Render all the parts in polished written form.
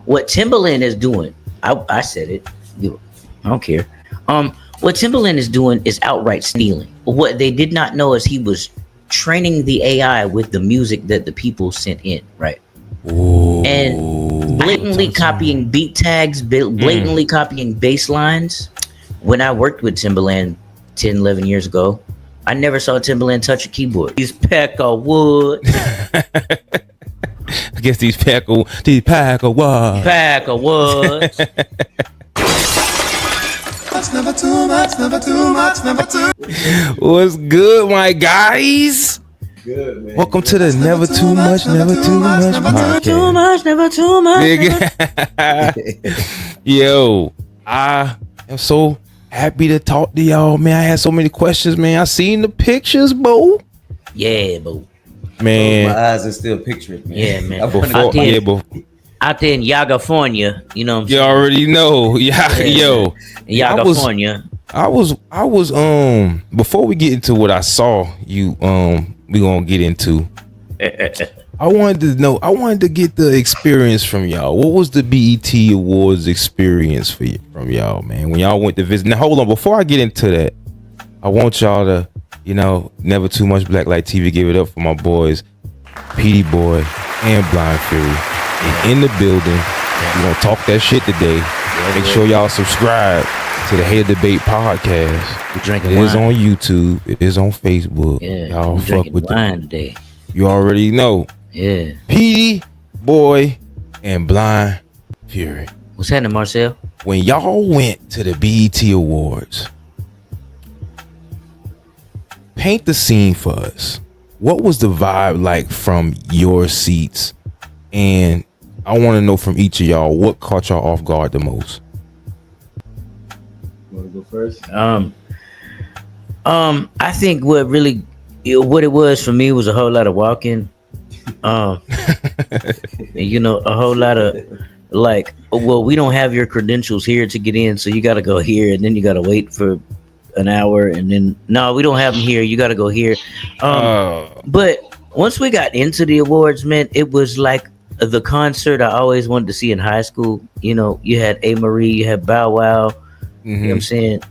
what Timbaland is doing, I said it. I don't care. What Timbaland is doing is outright stealing. What they did not know is he was training the AI with the music that the people sent in, right? Ooh. And blatantly copying beat tags, blatantly copying bass lines. When I worked with Timbaland 10, 11 years ago, I never saw Timbaland touch a keyboard. These pack of wood. I guess these pack of wood. Pack of wood. Never too much, never too much, never too. What's good, my guys? Good, man. Welcome to the Never Too Much, Never Too Much podcast. Never too much. Yo, I am so happy to talk to y'all, man. I had so many questions, man. I seen the pictures, bro. Yeah, bro. Man, my eyes are still picturing, man. Yeah, man. before, out there in Yagafornia, you know what I'm you saying? already know. Yeah, yo. Yagafornia. I was before we get into what I saw we gonna get into. I wanted to get the experience from y'all. What was the BET Awards experience for you from y'all, man? When y'all went to visit. Now hold on, before I get into that, I want y'all to, Never Too Much Black Light TV, give it up for my boys, Petie Boy and Blind Fury. And in the building, we're gonna talk that shit today. Make sure y'all subscribe to the Hater Debate podcast. We're drinking It wine. is on YouTube. It is on Facebook. Yeah, y'all we're fuck drinking with wine them. today. You already know. Yeah. Petie Boy and Blind Fury. What's happening, Marcel? When y'all went to the BET Awards, paint the scene for us. What was the vibe like from your seats? And I want to know from each of y'all, what caught y'all off guard the most? You want to go first? I think what it was for me was a whole lot of walking. A whole lot of we don't have your credentials here to get in, so you got to go here, and then you got to wait for an hour, and then no, we don't have them here. You got to go here. But once we got into the awards, man, it was like the concert I always wanted to see in high school. You had A. Marie, you had Bow Wow. Mm-hmm. You know what I'm saying?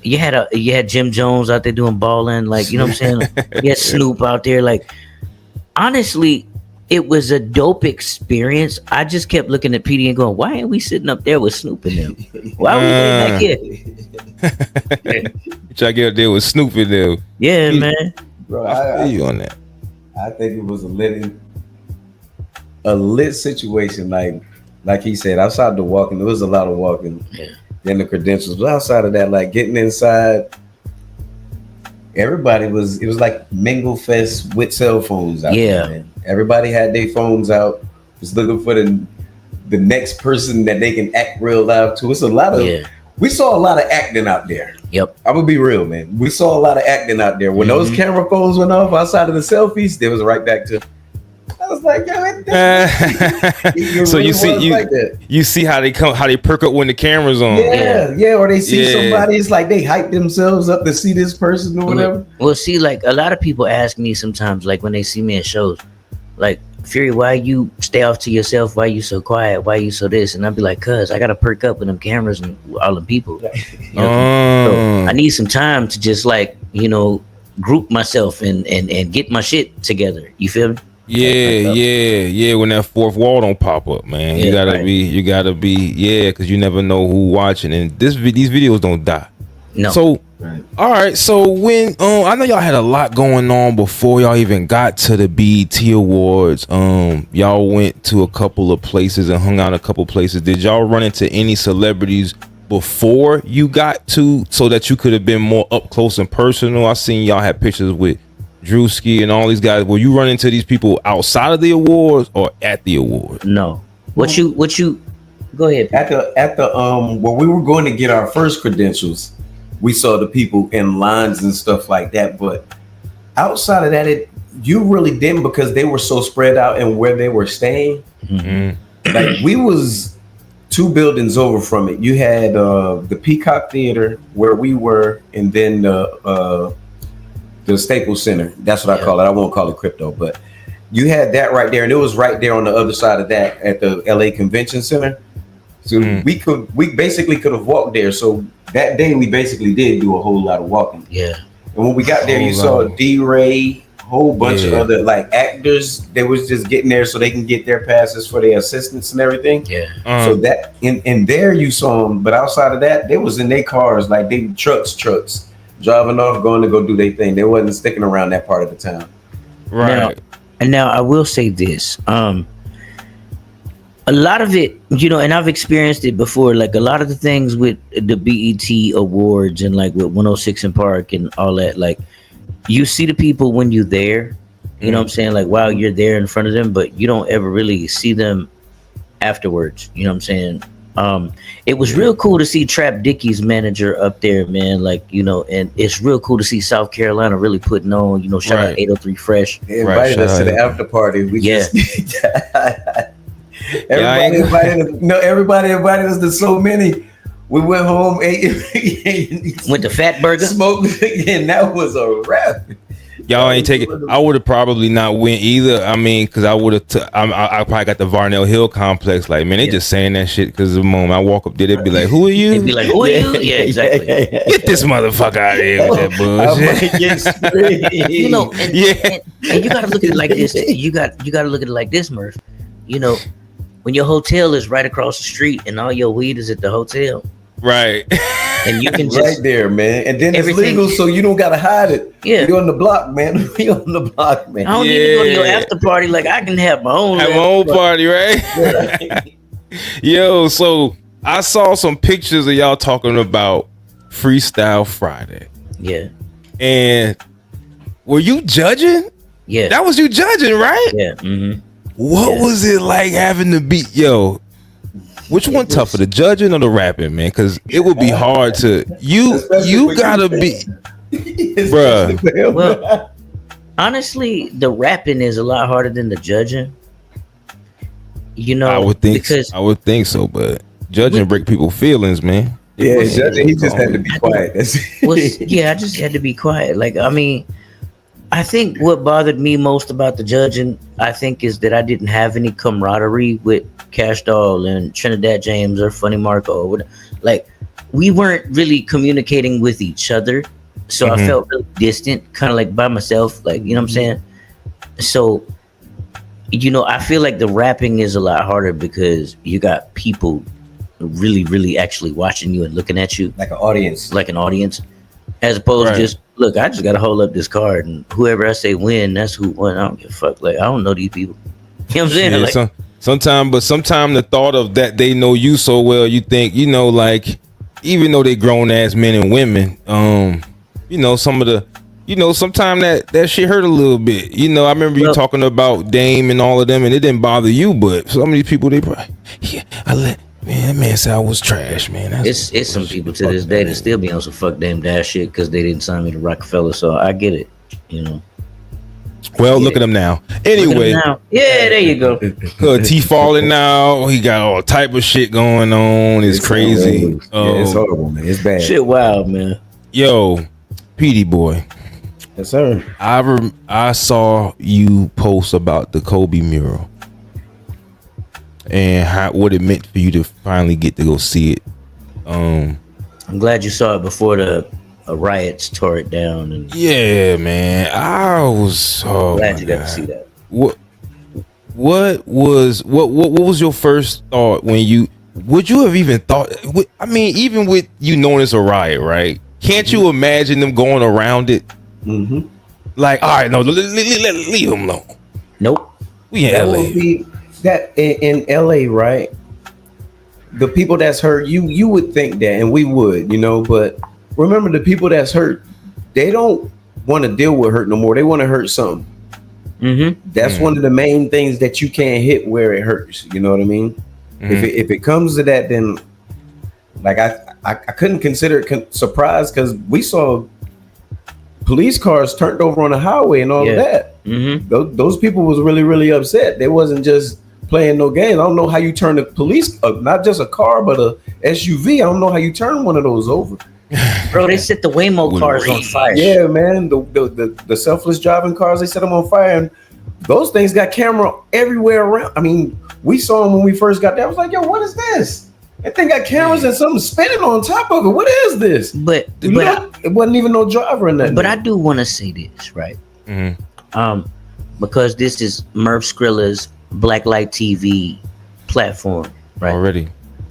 You had Jim Jones out there doing balling, like, you know what I'm saying? You had Snoop out there, like, honestly, it was a dope experience. I just kept looking at Petie and going, why ain't we sitting up there with Snoop and them? Why are we back here? Try to get up there with Snoop in there. Yeah, man. Bro, I feel you on that. I think it was a lit situation. Like he said, outside the walking, there was a lot of walking. Yeah. Then the credentials. But outside of that, like getting inside, it was like Mingle Fest with cell phones out there, man. Everybody had their phones out, just looking for the next person that they can act real loud to. It's a lot of we saw a lot of acting out there. Yep. I'm gonna be real, man. We saw a lot of acting out there. When those camera phones went off outside of the selfies, they was right back to. I was like, yo, so you see how they perk up when the camera's on. Yeah, or they see somebody, it's like they hype themselves up to see this person or whatever. Well, see, like a lot of people ask me sometimes, like when they see me at shows, like, Fury, why you stay off to yourself? Why you so quiet? Why you so this? And I'd be like, cuz I gotta perk up with them cameras and all them people. So I need some time to just group myself and get my shit together. You feel me? Yeah. When that fourth wall don't pop up, man, you gotta be, because you never know who watching, and these videos don't die. No. So, all right. So when I know y'all had a lot going on before y'all even got to the BET Awards. Y'all went to a couple of places and hung out a couple places. Did y'all run into any celebrities before you got to, so that you could have been more up close and personal? I seen y'all had pictures with Drewski and all these guys. Will you run into these people outside of the awards or at the awards? No. What you go ahead. At the when we were going to get our first credentials, we saw the people in lines and stuff like that. But outside of that, you really didn't, because they were so spread out and where they were staying. Mm-hmm. Like we was 2 buildings over from it. You had the Peacock Theater where we were, and then the Staples Center. That's what I call it. I won't call it crypto, but you had that right there, and it was right there on the other side of that at the LA Convention Center. So we basically could have walked there. So that day we basically did do a whole lot of walking. Yeah. And when we got there, you saw D-Ray, whole bunch of other like actors. They was just getting there so they can get their passes for their assistants and everything. Yeah. So that in there you saw them, but outside of that, they was in their cars, like they trucks driving off, going to go do their thing. They wasn't sticking around that part of the town. Right. Now I will say this. A lot of it, you know, and I've experienced it before, like a lot of the things with the BET awards and like with 106 in Park and all that, like you see the people when you're there, you know what I'm saying? Like, wow, you're there in front of them, but you don't ever really see them afterwards. You know what I'm saying? It was real cool to see Trap Dickie's manager up there, man. Like, you know, and it's real cool to see South Carolina really putting on, you know, shout out 803 Fresh. They invited us to the after party. We just everybody invited us to so many. We went home, ate, went to Fat Burger, smoked, and that was a wrap. Y'all ain't take it. I would have probably not went either. I mean, because I would have. I probably got the Varnell Hill complex. Like, man, they just saying that shit because the moment I walk up there, they'd be like, "Who are you?" They'd be like, "Who are you?" Yeah, exactly. Get this motherfucker out of here with that bullshit. You know, and you gotta look at it like this. You gotta look at it like this, Murph. You know, when your hotel is right across the street and all your weed is at the hotel. Right. And you can just right there, man. And then it's legal, so you don't gotta hide it. Yeah. You're on the block, man. You're on the block, man. I don't need to go to your after party. Like, I can have my own party, right? Yo, so I saw some pictures of y'all talking about Freestyle Friday. Yeah. And were you judging? Yeah. That was you judging, right? Yeah. Mm-hmm. What was it like having to be, which one tougher, the judging or the rapping, man? Because it would be hard to, you gotta be, bruh. Well, honestly, the rapping is a lot harder than the judging. You know, I would think so, but judging break people's feelings, man. Yeah, judging, he just had to be quiet. I just had to be quiet. Like, I mean, I think what bothered me most about the judging, I think, is that I didn't have any camaraderie with Cash Doll and Trinidad James or Funny Marco. Or whatever. Like, we weren't really communicating with each other. So I felt really distant, kind of like by myself. Like, you know what I'm saying? So, you know, I feel like the rapping is a lot harder because you got people really, really actually watching you and looking at you. Like an audience. As opposed to just, look, I just got to hold up this card and whoever I say win, that's who won. I don't give a fuck. Like, I don't know these people. You know what I'm saying? Yeah, like, sometimes the thought of that they know you so well, you think, you know, like, even though they grown ass men and women, you know, some of the, you know, sometimes that shit hurt a little bit. You know, I remember you talking about Dame and all of them, and it didn't bother you, but some of these people, they probably, man, that man said I was trash, man. It's some people to this day that still be on some fuck damn dash shit because they didn't sign me to Rockefeller, so I get it, you know. Well, look at him now. Anyway, yeah, there you go. T falling now. He got all type of shit going on. It's crazy. It's horrible, man. It's bad. Shit, wild, man. Yo, Petie boy. Yes, sir. I saw you post about the Kobe mural and what it meant for you to finally get to go see it. I'm glad you saw it before the riots tore it down. And yeah, man, I was glad you got to see that. What was your first thought when would you have even thought? I mean, even with you knowing it's a riot, right? Can't you imagine them going around it? Mm-hmm. Like, all right, no, leave them alone. Nope. We in LA. Would be that in LA, right? The people that's hurt, you would think that, and we would, you know, but remember the people that's hurt, they don't want to deal with hurt no more. They want to hurt something. Mm-hmm. That's one of the main things that you can't hit where it hurts. You know what I mean? Mm-hmm. If it comes to that, then like I couldn't consider it surprise because we saw police cars turned over on the highway and all of that. Mm-hmm. Those people was really, really upset. They wasn't just playing no game. I don't know how you turn the police, not just a car, but a SUV. I don't know how you turn one of those over. Bro, they set the Waymo cars on fire. Yeah, man. The selfless driving cars, they set them on fire. And those things got camera everywhere around. I mean, we saw them when we first got there. I was like, yo, what is this? That thing got cameras and something spinning on top of it. What is this? But it wasn't even no driver in that. But I do want to say this, right? Because this is Murph Skrilla's Blacklight TV platform, right? Already.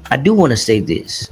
I do want to say this.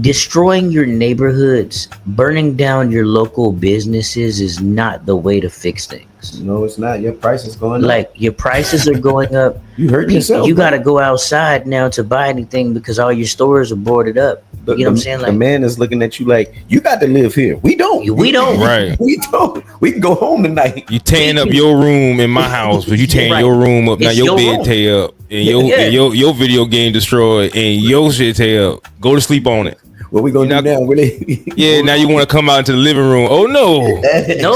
Destroying your neighborhoods, burning down your local businesses is not the way to fix things. No, it's not. Your price is going up. Like, your prices are going up. You hurt yourself. You got to go outside now to buy anything because all your stores are boarded up. You know what I'm saying? Like, the man is looking at you like, you got to live here. We don't. We don't. Right. We don't. We can go home tonight. You tearing up your room in my house, but you tearing your room up. Now your bed tear up and your video game destroyed and your shit tear up. Go to sleep on it. What we gonna do now? Really? Now you want to come out into the living room. Oh no.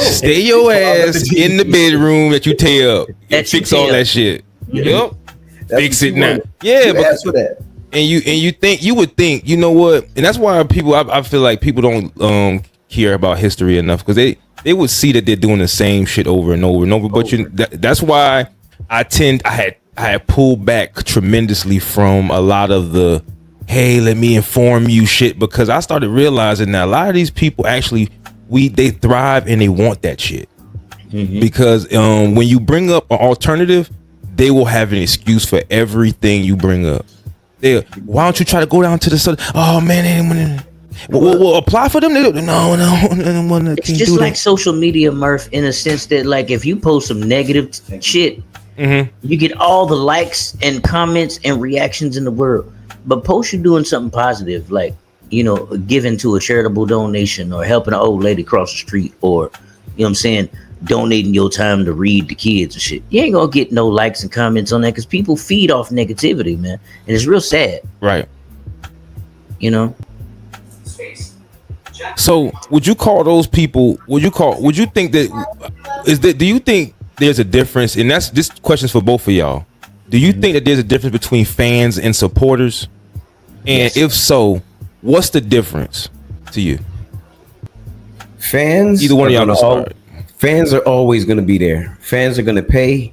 Stay your ass in the bedroom that you tear up. Fix all that shit. Yep. Fix it now. Yeah, but for that. And you would think, you know what? And that's why I feel like people don't care about history enough, because they would see that they're doing the same shit over and over and over. But that's why I had pulled back tremendously from a lot of the, hey, let me inform you shit, because I started realizing that a lot of these people actually they thrive and they want that shit. Because when you bring up an alternative, they will have an excuse for everything you bring up. Why don't you try to go down to the sun? Oh man, we'll apply for them. No, it's just like social media, Murph, in a sense that, like, if you post some negative shit, you get all the likes and comments and reactions in the world. But post you doing something positive, like, you know, giving to a charitable donation or helping an old lady cross the street, or, you know what I'm saying, donating your time to read to kids and shit. You ain't gonna get no likes and comments on that, because people feed off negativity, man. And it's real sad. Right. You know? So would you call those people, do you think there's a difference? And this question's for both of y'all. Do you think that there's a difference between fans and supporters? And if so, what's the difference to you? Fans, either one of y'all. Fans are always going to be there. Fans are going to pay.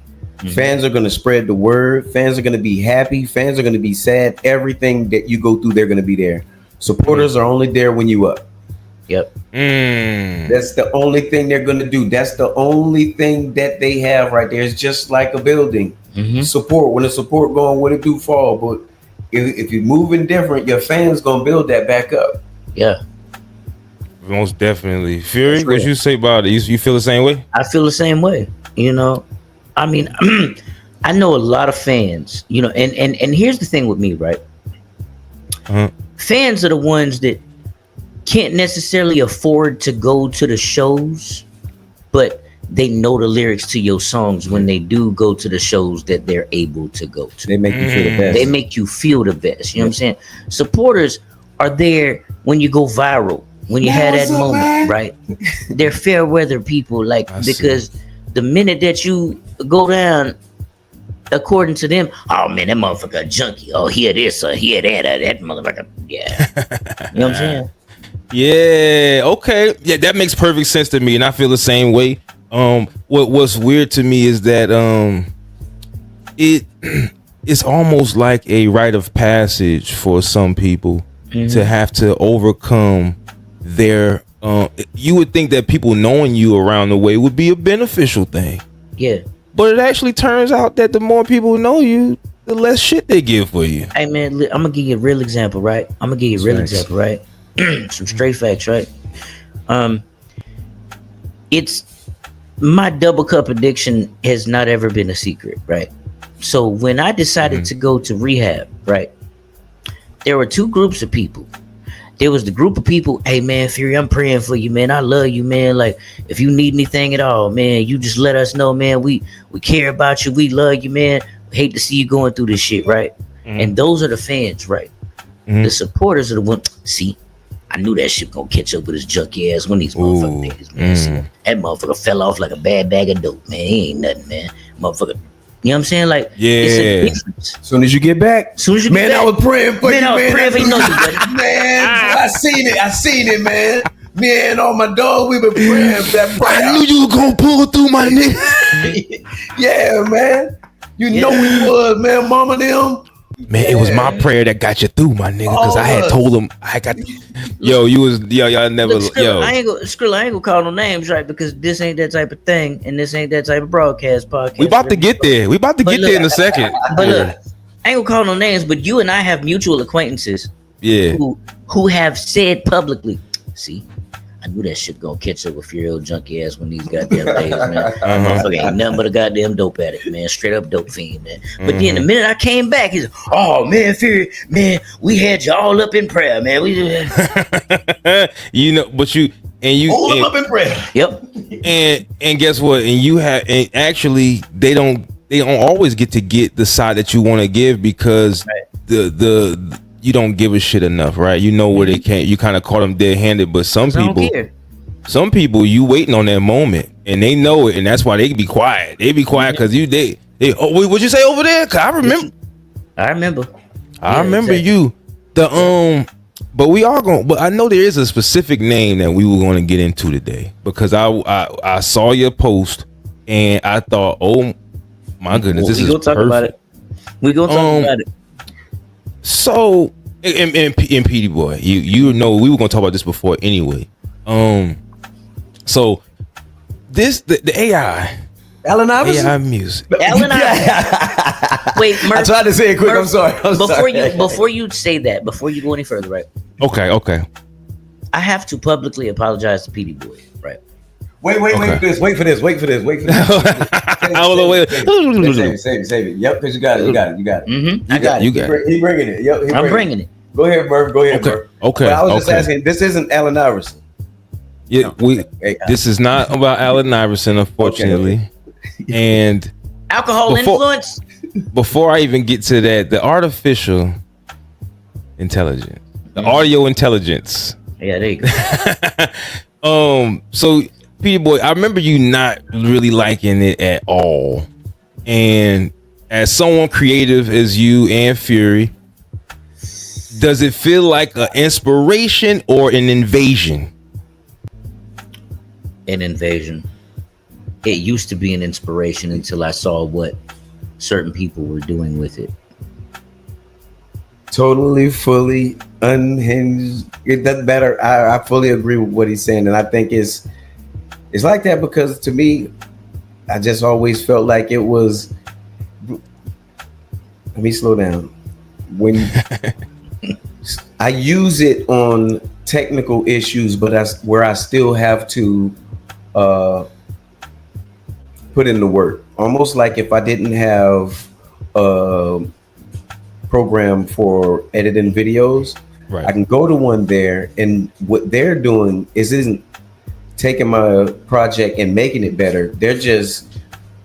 Fans are going to spread the word. Fans are going to be happy. Fans are going to be sad. Everything that you go through, they're going to be there. Supporters are only there when you up. Yep. That's the only thing they're going to do. That's the only thing that they have right there. It's just like a building. Support. When the support going, when it do fall. But if you're moving different, your fans going to build that back up. Yeah. Most definitely. Fury, what you say about it? You feel the same way? I feel the same way. You know, I mean, I know a lot of fans, you know, and here's the thing with me, right? Fans are the ones that can't necessarily afford to go to the shows, but they know the lyrics to your songs when they do go to the shows that they're able to go to. They make you feel the best. They make you feel the best. You know what I'm saying? Supporters are there when you go viral. When you had that moment, right? They're fair weather people, like, because the minute that you go down, according to them, oh man, that motherfucker a junkie. Oh, hear this or hear that motherfucker. Yeah. You know what I'm saying? Yeah, okay. Yeah, that makes perfect sense to me, and I feel the same way. What's weird to me is that it's almost like a rite of passage for some people to have to overcome their you would think that people knowing you around the way would be a beneficial thing. Yeah. But it actually turns out that the more people know you, the less shit they give for you. Hey man, I'm gonna give you a real example, right? Some straight facts, right? It's my double cup addiction has not ever been a secret, right? So when I decided to go to rehab, right, there were two groups of people. There was the group of people, hey man, Fury, I'm praying for you, man. I love you, man. Like, if you need anything at all, man, you just let us know, man. We care about you. We love you, man. Hate to see you going through this shit, right? And those are the fans, right? The supporters are the ones. See, I knew that shit gonna catch up with his junky ass when these motherfucking niggas, man. See, that motherfucker fell off like a bad bag of dope, man. He ain't nothing, man. Motherfucker. You know what I'm saying? Like, it's a difference. Soon as you get back, man, I was praying for you, man. I was praying for you, buddy. Man, I seen it, man. Me and all my dog, we been praying that prayer. I knew you were gonna pull through, my nigga. Yeah, man. You know it was, man. Mama them. Man, it was my prayer that got you through, my nigga. Because I had told him I got. Y'all never. Look, I ain't gonna call no names, right? Because this ain't that type of thing, and this ain't that type of broadcast podcast. We about to get there. We about to get there in a second. But look, I ain't gonna call no names, but you and I have mutual acquaintances. Yeah. Who have said publicly, see, I knew that shit gonna catch up with your old junky ass one of these goddamn days, man. Motherfucker ain't nothing but a goddamn dope addict, man. Straight up dope fiend, man. But then the minute I came back, he's oh man, Fury, man, we had you all up in prayer, man. We you know, but you all up in prayer. Yep. And guess what? And you have, and actually they don't always get the side that you want to give, because the you don't give a shit enough, right? You know where they can't. You kind of caught them dead-handed. But some people, you waiting on that moment, and they know it, and that's why they be quiet. They be quiet because they. Oh, what'd you say over there? Cause I remember. I remember Exactly. You. But we are going. But I know there is a specific name that we were going to get into today, because I saw your post and I thought, oh my goodness, this is perfect. About it. We gonna talk about it. So, and Petie boy, you know we were gonna talk about this before anyway. So the AI, Allen Iverson? AI music. Allen Iverson. Wait, Murph, I tried to say it quick. Murph, I'm sorry. Before you say that, before you go any further, right? Okay. I have to publicly apologize to Petie boy, right? Wait for this. I was wait. Save it. Yep, because you got it. Mm-hmm. I got it. He bringing it. Yep, I'm bringing it. Go ahead, Murph. Okay. But I was just asking. This isn't Allen Iverson. Yeah, this is not about Allen Iverson, unfortunately. Okay. And alcohol influence. Before I even get to that, the artificial intelligence, the audio intelligence. Yeah, there you go. So Petie boy, I remember you not really liking it at all. And as someone creative as you and Fury, does it feel like an inspiration or an invasion? An invasion. It used to be an inspiration until I saw what certain people were doing with it. Totally, fully unhinged. It doesn't matter. I fully agree with what he's saying, and I think it's like that because to me, I just always felt like it was. Let me slow down. When I use it on technical issues, but that's where I still have to put in the work. Almost like if I didn't have a program for editing videos, right, I can go to one there, and what they're doing isn't taking my project and making it better. They're just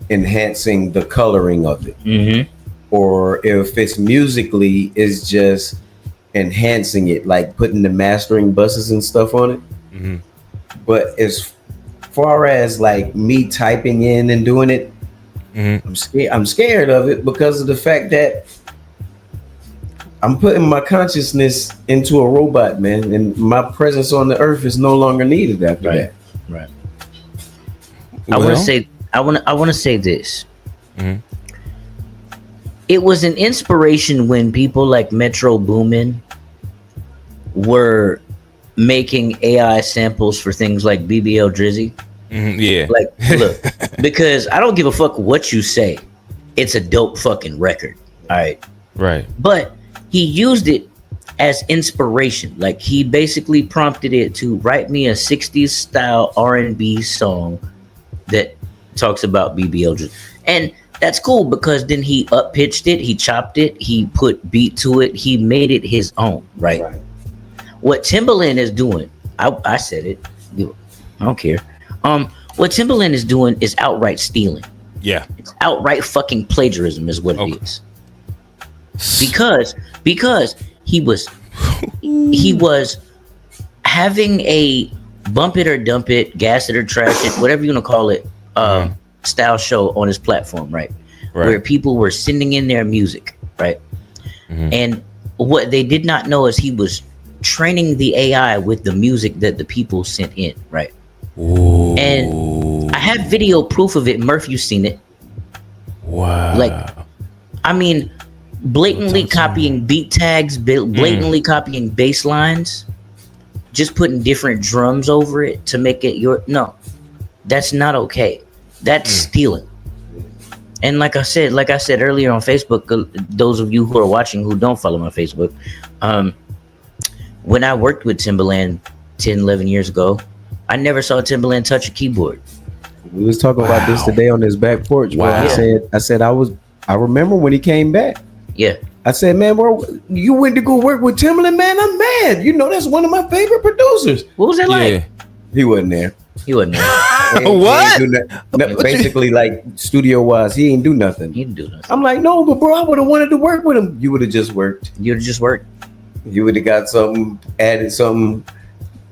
enhancing the coloring of it. Mm-hmm. Or if it's musically, it's just enhancing it, like putting the mastering buses and stuff on it. Mm-hmm. But as far as like me typing in and doing it, mm-hmm, I'm scared of it because of the fact that I'm putting my consciousness into a robot, man, and my presence on the earth is no longer needed after that. Right. I want to say this. Mm-hmm. It was an inspiration when people like Metro Boomin were making AI samples for things like BBL Drizzy. Mm-hmm, yeah. Like, look, because I don't give a fuck what you say. It's a dope fucking record. All right. Right. But he used it as inspiration. Like he basically prompted it to write me a 60s style R&B song that talks about BBL Drizzy. And that's cool because then he up-pitched it, he chopped it, he put beat to it, he made it his own, right? What Timbaland is doing, I said it, I don't care. What Timbaland is doing is outright stealing. Yeah. It's outright fucking plagiarism is what it is. Because he was having a bump it or dump it, gas it or trash it, whatever you want to call it, style show on his platform, right? Where people were sending in their music, right? Mm-hmm. And what they did not know is he was training the AI with the music that the people sent in, right? Ooh. And I have video proof of it. Murph, you've seen it. Wow. Like, I mean, blatantly copying beat tags, blatantly copying bass lines, just putting different drums over it to make it your. No, that's not okay. That's stealing. And like I said earlier on Facebook, those of you who are watching who don't follow my Facebook, when I worked with Timbaland 10, 11 years ago, I never saw Timbaland touch a keyboard. We was talking about this today on this back porch. Wow. I remember when he came back. Yeah. I said, man, bro, you went to go work with Timbaland, man. I'm mad. You know, that's one of my favorite producers. What was that like? He wasn't there. What? Basically, like studio wise, he ain't do nothing. He didn't do nothing. I'm like, no, but bro, I would have wanted to work with him. You would have just worked. You would have got something, added something.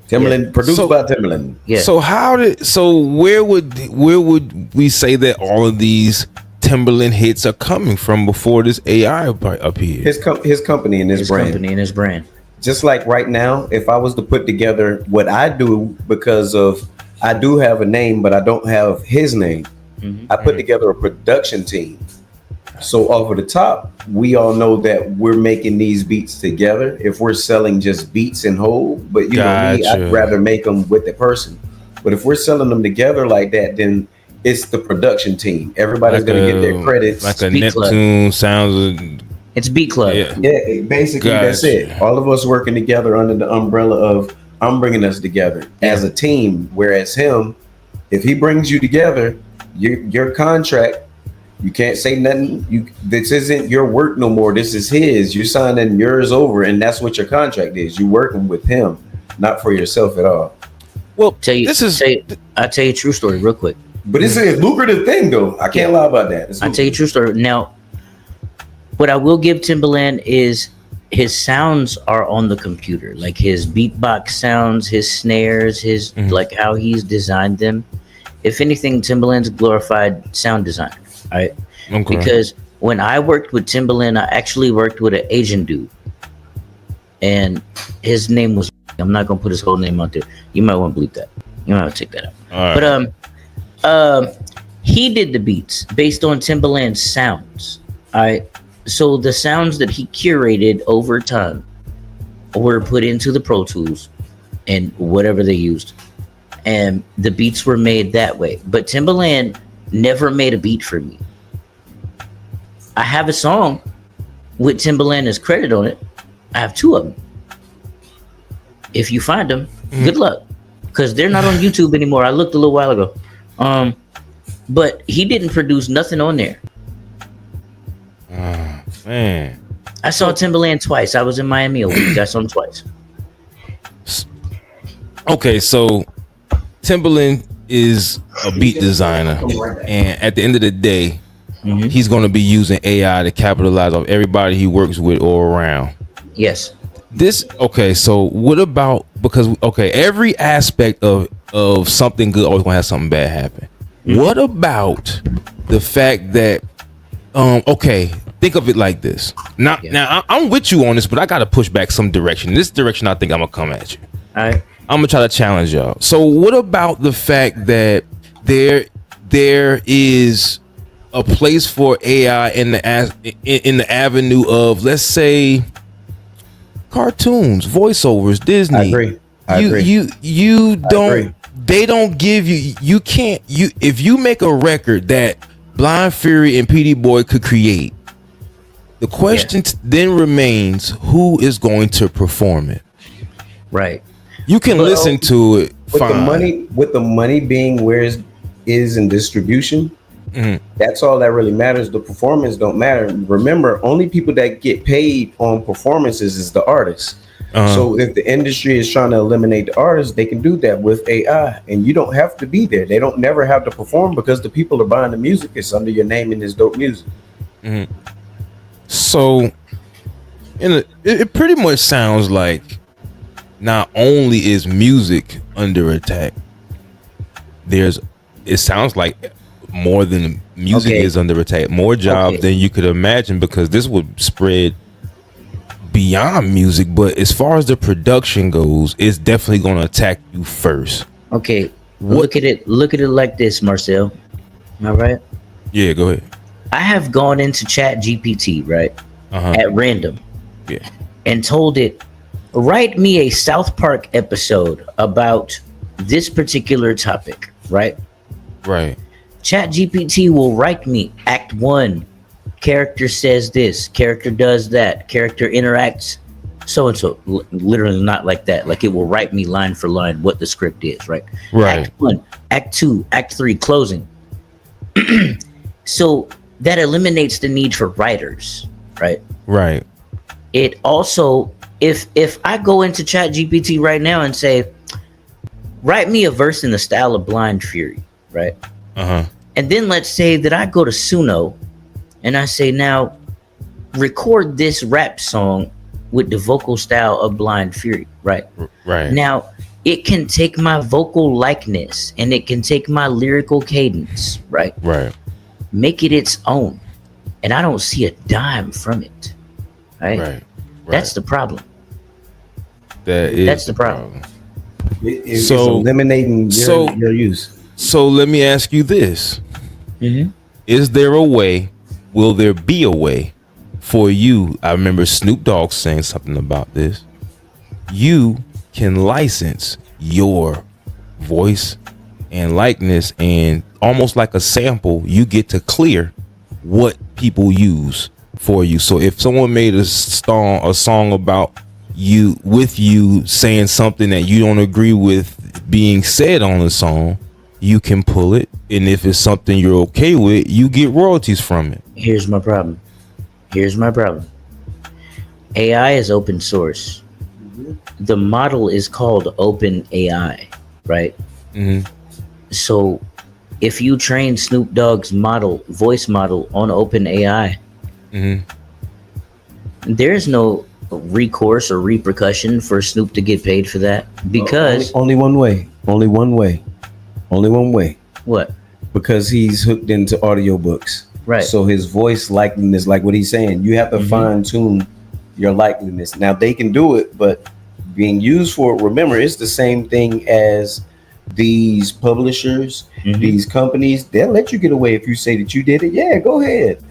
Timbaland produced by Timbaland. Yeah. So where would we say that all of these Timbaland hits are coming from before this AI appeared? His company and his brand. Just like right now, if I was to put together what I do, because of I do have a name, but I don't have his name. I put together a production team. So over the top, we all know that we're making these beats together. If we're selling just beats in whole, but you know me, I'd rather make them with the person. But if we're selling them together like that, then it's the production team. Everybody's going to get their credits. Like a Neptune sounds. It's Beat Club. Yeah, basically that's it. All of us working together under the umbrella of I'm bringing us together as a team. Whereas him, if he brings you together, your contract, you can't say nothing. This isn't your work no more. This is his. You're signing yours over, and that's what your contract is. You're working with him, not for yourself at all. Well, I'll tell you a true story real quick. But it's a lucrative thing, though. I can't lie about that. I'll tell you a true story. Now, what I will give Timbaland is his sounds are on the computer, like his beatbox sounds, his snares, his like how he's designed them. If anything, Timbaland's a glorified sound designer. All right. Okay. Because when I worked with Timbaland, I actually worked with an Asian dude. And his name was, I'm not gonna put his whole name out there. You might want to bleep that. You might want to take that out. All right. But he did the beats based on Timbaland's sounds. All right. So the sounds that he curated over time were put into the Pro Tools and whatever they used. And the beats were made that way. But Timbaland never made a beat for me. I have a song with Timbaland as credit on it. I have 2 of them. If you find them, good luck. Because they're not on YouTube anymore. I looked a little while ago. But he didn't produce nothing on there. Man. I saw Timbaland twice. I was in Miami a week. I saw him twice. Okay, so Timbaland is a beat designer, and at the end of the day, he's going to be using AI to capitalize on everybody he works with or around. Yes. So what about, because every aspect of something good always going to have something bad happen. What about the fact that think of it like this. Now I'm with you on this, but I got to push back some direction. This direction I think I'm going to come at you. All right. I'm gonna try to challenge y'all. So what about the fact that there is a place for AI in the avenue of, let's say, cartoons, voiceovers, Disney? I agree. You don't. They don't give you. You can't. If you make a record that Blind Fury and Petie Boy could create, the question then remains: who is going to perform it? Right. You can listen to it fine. With the money being where it is in distribution, that's all that really matters. The performance don't matter. Remember, only people that get paid on performances is the artists. So if the industry is trying to eliminate the artists, they can do that with AI, and you don't have to be there. They don't never have to perform because the people are buying the music. It's under your name and it's dope music. So, it pretty much sounds like not only is music under attack, it sounds like more than music is under attack, more jobs than you could imagine, because this would spread beyond music, but as far as the production goes, it's definitely going to attack you first. Okay, look at it like this, Marcel. All right. Yeah, go ahead. I have gone into Chat GPT, right, at random, and told it, write me a South Park episode about this particular topic, right? Right. Chat GPT will write me Act 1. Character says this, character does that, character interacts so and so. Literally not like that. Like it will write me line for line what the script is, right? Right. Act 1, Act 2, Act 3, closing. So that eliminates the need for writers, right? Right. It also, if I go into Chat GPT right now and say, write me a verse in the style of Blind Fury, right? And then let's say that I go to Suno and I say, now record this rap song with the vocal style of Blind Fury, right? Right. Now it can take my vocal likeness and it can take my lyrical cadence, right? Right. Make it its own. And I don't see a dime from it. Right? That's the problem. That's the problem. It's eliminating your use. So let me ask you this. Is there a way, will there be a way for you? I remember Snoop Dogg saying something about this. You can license your voice and likeness, and almost like a sample, you get to clear what people use for you. So if someone made a song about you, with you saying something that you don't agree with being said on the song, you can pull it, and if it's something you're okay with, you get royalties from it. Here's my problem. AI is open source. The model is called Open AI, right? So if you train Snoop Dogg's voice model on Open AI, there's no recourse or repercussion for Snoop to get paid for that, because only one way. What? Because he's hooked into audiobooks. Right. So his voice likeness, like what he's saying, you have to fine tune your likeness. Now they can do it, but being used for it, remember, it's the same thing as these publishers, these companies. They'll let you get away if you say that you did it. Yeah, go ahead.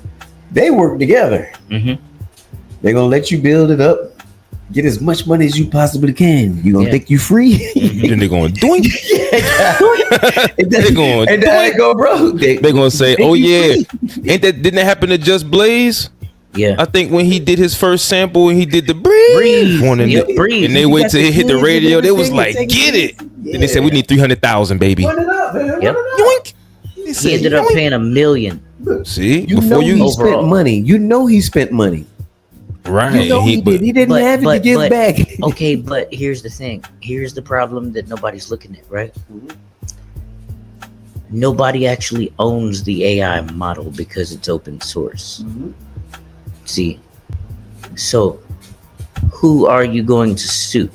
They work together. They're gonna let you build it up, get as much money as you possibly can. You gonna think you free? Then they're going doink. They're going doink. Go, bro. They're gonna say, "Oh yeah, didn't that happen to Just Blaze?" Yeah, I think when he did his first sample and he did the breathe, and they wait till it hit the radio, they was like, "Get it!" And they said, "We need 300,000, baby." Run it up, man. Yep. Yoink. He ended up paying $1 million. See, you know he spent money. You know he spent money. Right. You know he did. He didn't have it to give back. Okay, but here's the thing. Here's the problem that nobody's looking at, right? Nobody actually owns the AI model because it's open source. See, so who are you going to sue?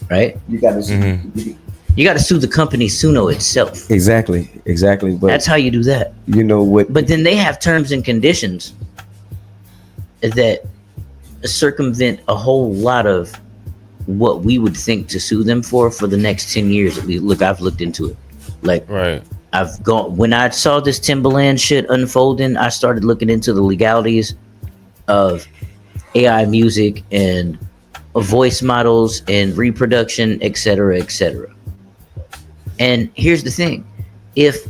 Right? You got to sue. You got to sue the company Suno itself. Exactly. But that's how you do that. You know what? But then they have terms and conditions that circumvent a whole lot of what we would think to sue them for the next 10 years. Look, I've looked into it. Like, I've gone, when I saw this Timbaland shit unfolding, I started looking into the legalities of AI music and voice models and reproduction, etc., etc. And here's the thing. If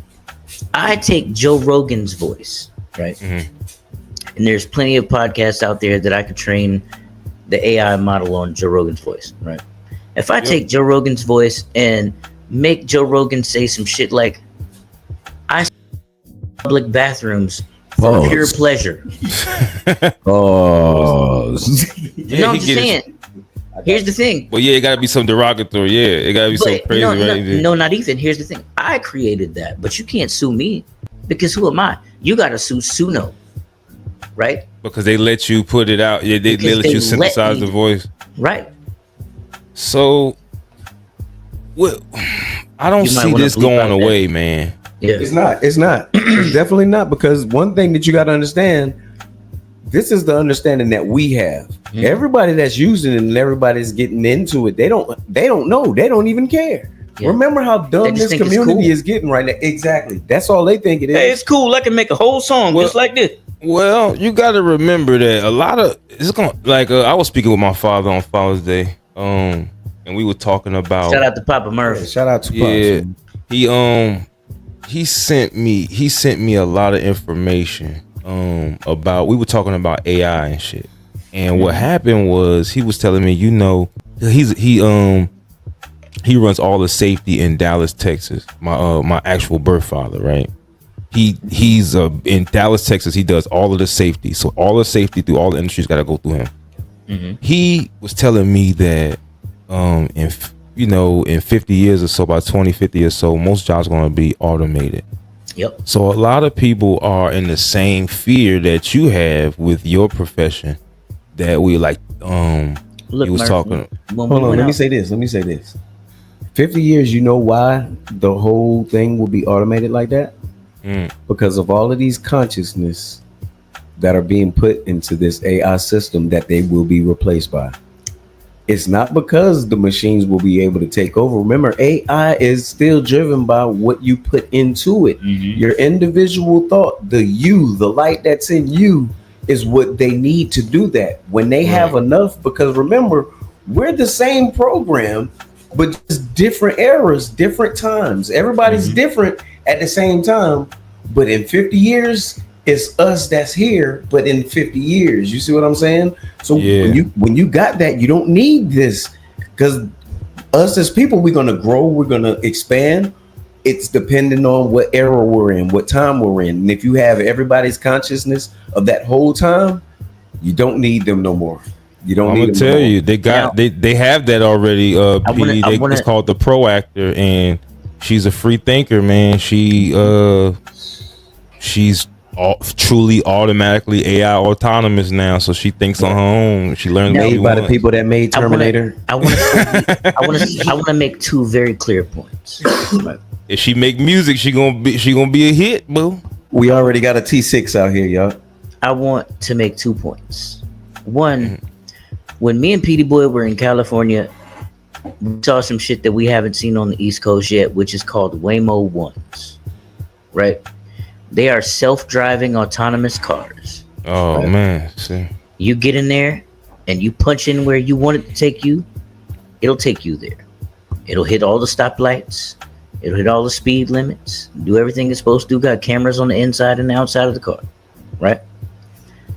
I take Joe Rogan's voice, right? And there's plenty of podcasts out there that I could train the AI model on Joe Rogan's voice, right? If I take Joe Rogan's voice and make Joe Rogan say some shit like, I public bathrooms for pure pleasure. Oh. No, I'm just saying. Here's the thing. Well, yeah, it gotta be some derogatory. Yeah, it gotta be some crazy. No, not even. Here's the thing. I created that, but you can't sue me because who am I? You gotta sue Suno. Right? Because they let you put it out. Yeah, they let you synthesize the voice. Right. So, well, I don't see this going away, man. Yeah. It's not. It's definitely not, because one thing that you got to understand, this is the understanding that we have. Mm-hmm. Everybody that's using it and everybody's getting into it, they don't know. They don't even care. Yeah. Remember how dumb this community is getting right now. Exactly. That's all they think it is. Hey, it's cool. I can make a whole song just like this. Well, you got to remember that a lot of it's going like I was speaking with my father on Father's Day, and we were talking about. Shout out to Papa Murph. Yeah, shout out to Papa. Yeah, he sent me a lot of information about. We were talking about AI and shit, and what happened was he was telling me, he runs all the safety in Dallas, Texas. My actual birth father, right? He's in Dallas, Texas. He does all of the safety. So all the safety through all the industries got to go through him. Mm-hmm. He was telling me that in 50 years or so, by 2050 or so, most jobs are going to be automated. Yep. So a lot of people are in the same fear that you have with your profession. That we like. Look, he was Murph, talking. Hold on. Let me say this. 50 years. You know why the whole thing will be automated like that? Because of all of these consciousness that are being put into this AI system that they will be replaced by. It's not because the machines will be able to take over. Remember, AI is still driven by what you put into it. Mm-hmm. Your individual thought, the light that's in you is what they need to do that. When they have enough, because remember, we're the same program, but just different eras, different times. Everybody's different at the same time, but in 50 years, it's us that's here, but in 50 years, you see what I'm saying? So when you got that, you don't need this, because us as people, we're going to grow, we're going to expand. It's depending on what era we're in, what time we're in. And if you have everybody's consciousness of that whole time, you don't need them no more. You don't. I'm gonna tell you, they got they have that already. It's called the Proactor, and she's a free thinker, man. She's truly automatically AI autonomous now, so she thinks on her own. She learns made by the people that made Terminator. I want to make two very clear points. If she make music, she gonna be a hit, boo. We already got a T6 out here, y'all. I want to make 2 points. One, when me and Petie Boy were in California, we saw some shit that we haven't seen on the East Coast yet, which is called Waymo Ones, right? They are self-driving autonomous cars. Oh, right? Man. See. You get in there and you punch in where you want it to take you, it'll take you there. It'll hit all the stoplights. It'll hit all the speed limits. Do everything it's supposed to do. Got cameras on the inside and the outside of the car, right?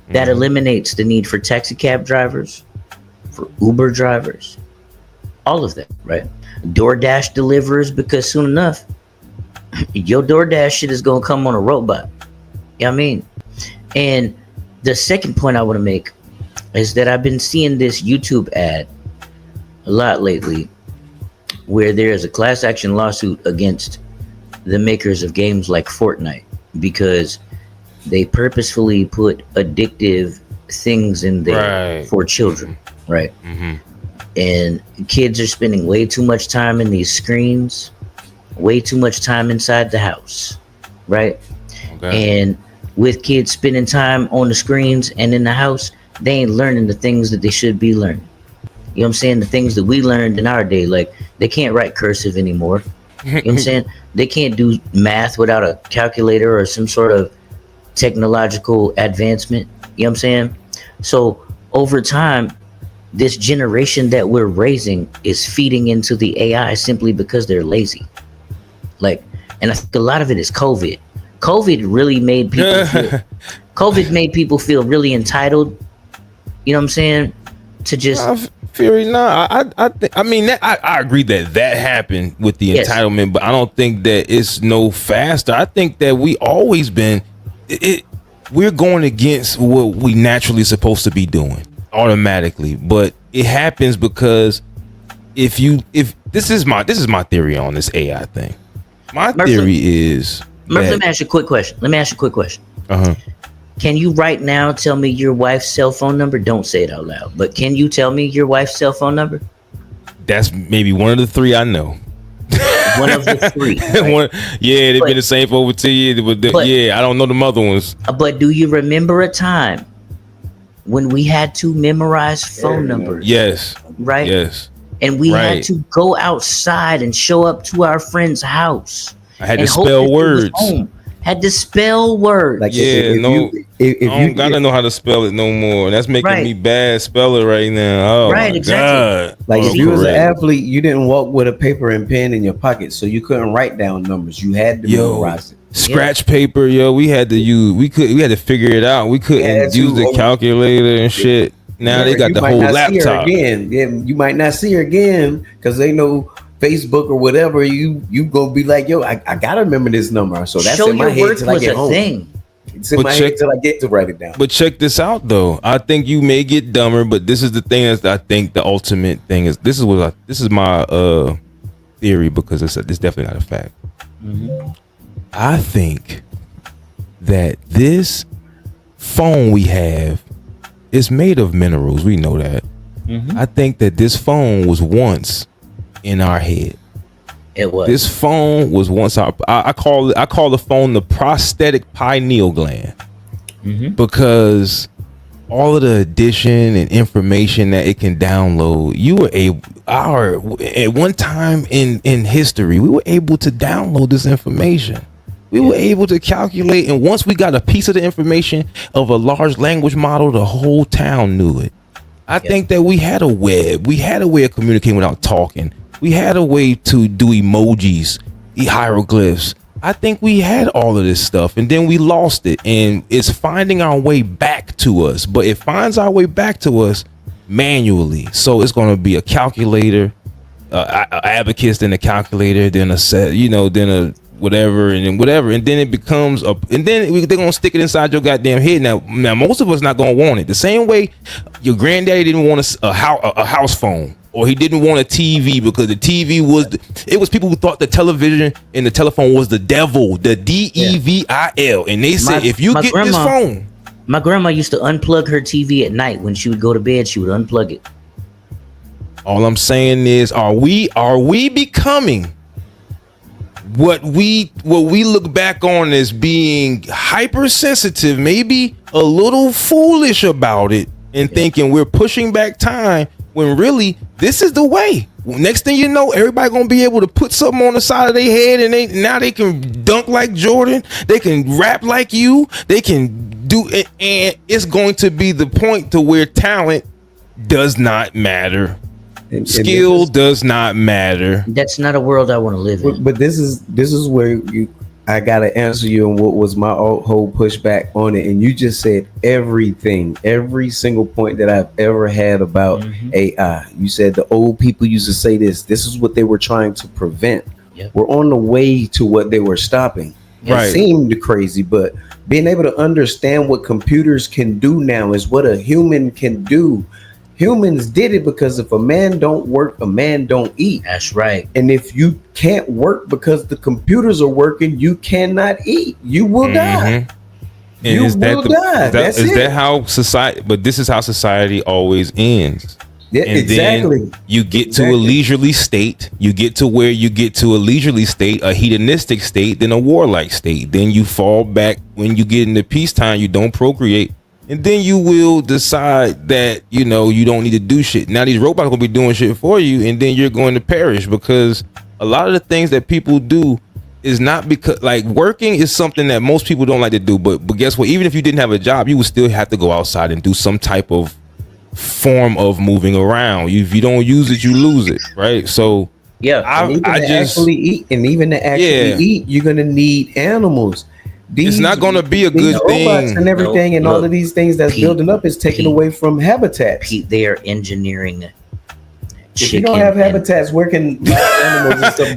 That eliminates the need for taxi cab drivers, for Uber drivers, all of that, right? DoorDash deliverers, because soon enough, your DoorDash shit is gonna come on a robot. You know what I mean? And the second point I want to make is that I've been seeing this YouTube ad a lot lately, where there is a class action lawsuit against the makers of games like Fortnite because they purposefully put addictive things in there for children, right? And kids are spending way too much time in these screens, way too much time inside the house, right? And with kids spending time on the screens and in the house, they ain't learning the things that they should be learning. You know what I'm saying? The things that we learned in our day, like they can't write cursive anymore. You know what I'm saying? They can't do math without a calculator or some sort of technological advancement. You know what I'm saying? So over time, this generation that we're raising is feeding into the AI simply because they're lazy. Like, and I think a lot of it is COVID. COVID really made people COVID made people feel really entitled. You know what I'm saying? To just I agree that happened with the entitlement, but I don't think that it's no faster. I think that we always been we're going against what we naturally supposed to be doing automatically, but it happens because if this is my theory on this AI thing. My theory is Murph, let me ask you a quick question. Can you right now tell me your wife's cell phone number? Don't say it out loud, but can you tell me your wife's cell phone number? That's maybe one of the three I know. One of the three. Right? They've been the same for over 10 years. I don't know the other ones. But do you remember a time when we had to memorize phone numbers. Yes. Right? Yes. And we had to go outside and show up to our friend's house. I had to spell words. Had to spell words. Like if I don't gotta know how to spell it no more. That's making me bad speller right now. Oh my God. Like if you was an athlete, you didn't walk with a paper and pen in your pocket, so you couldn't write down numbers. You had to memorize it. Scratch paper, we had to use. We had to figure it out. We couldn't use the calculator and shit. Now they got the whole laptop. You might not see her again because they know Facebook or whatever. You gonna be like, yo, I gotta remember this number. So that's in my head till I get home. It's in my head till I get to write it down. But check this out though. I think you may get dumber, but this is the thing that I think the ultimate thing is. This is my theory because it's definitely not a fact. Mm-hmm. I think that this phone we have is made of minerals. We know that. Mm-hmm. I think that this phone was once in our head. It was. This phone was once I call the phone the prosthetic pineal gland. Mm-hmm. Because all of the addition and information that it can download, at one time in history, we were able to download this information. We were able to calculate, and once we got a piece of the information of a large language model, the whole town knew it. I think that we had a web. We had a way of communicating without talking. We had a way to do emojis, hieroglyphs. I think we had all of this stuff, and then we lost it, and it's finding our way back to us. But it finds our way back to us manually. So it's going to be a calculator, abacus, then a calculator, then a set, then a whatever, and then whatever, and then it becomes and then they're gonna stick it inside your goddamn head. Now most of us not gonna want it the same way your granddaddy didn't want a house phone, or he didn't want a TV because the TV it was people who thought the television and the telephone was the devil, the devil, and they said if you get this phone. My grandma used to unplug her TV at night when she would go to bed. She would unplug it. All I'm saying is, are we becoming what we look back on as being hypersensitive, maybe a little foolish about it, and thinking we're pushing back time when really this is the way? Next thing you know, everybody gonna be able to put something on the side of their head, and they can dunk like Jordan, they can rap like you, they can do it, and it's going to be the point to where talent does not matter. Skill does not matter. That's not a world I want to live in. But this is where I gotta answer you on what was my whole pushback on it. And you just said every single point that I've ever had about AI. You said the old people used to say this. This is what they were trying to prevent. Yep. We're on the way to what they were stopping. It seemed crazy, but being able to understand what computers can do now is what a human can do. Humans did it because if a man don't work, a man don't eat. That's right. And if you can't work because the computers are working, you cannot eat. You will die. And you will die. Is that how society? But this is how society always ends. Yeah, and exactly. Then you get to a leisurely state. You get to where you get to a leisurely state, a hedonistic state, then a warlike state. Then you fall back when you get into peacetime. You don't procreate. And then you will decide that, you don't need to do shit. Now these robots gonna be doing shit for you, and then you're going to perish, because a lot of the things that people do is not because, like, working is something that most people don't like to do. But guess what? Even if you didn't have a job, you would still have to go outside and do some type of form of moving around. If you don't use it, you lose it, right? So I just actually eat, and even to actually eat, you're gonna need animals. It's not going to be a good thing. Robots and everything, and all of these things that's building up is taken away from habitats. They are engineering. If you don't have habitats, where can animals and stuff?